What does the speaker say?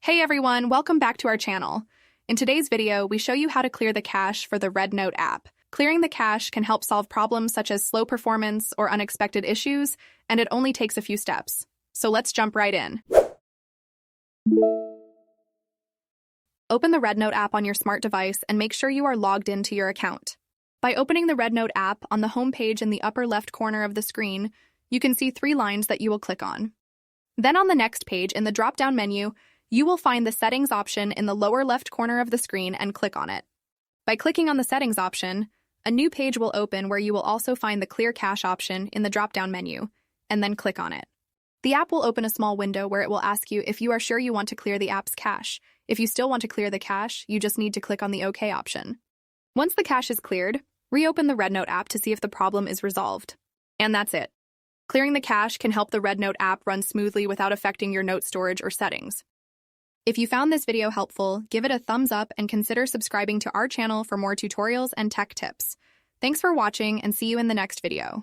Hey everyone, welcome back to our channel. In today's video, we show you how to clear the cache for the RedNote app. Clearing the cache can help solve problems such as slow performance or unexpected issues, and it only takes a few steps. So let's jump right in. Open the RedNote app on your smart device and make sure you are logged into your account. By opening the RedNote app on the home page in the upper left corner of the screen, you can see 3 lines that you will click on. Then on the next page in the drop-down menu, you will find the Settings option in the lower left corner of the screen and click on it. By clicking on the Settings option, a new page will open where you will also find the Clear Cache option in the drop-down menu, and then click on it. The app will open a small window where it will ask you if you are sure you want to clear the app's cache. If you still want to clear the cache, you just need to click on the OK option. Once the cache is cleared, reopen the RedNote app to see if the problem is resolved. And that's it. Clearing the cache can help the RedNote app run smoothly without affecting your note storage or settings. If you found this video helpful, give it a thumbs up and consider subscribing to our channel for more tutorials and tech tips. Thanks for watching and see you in the next video.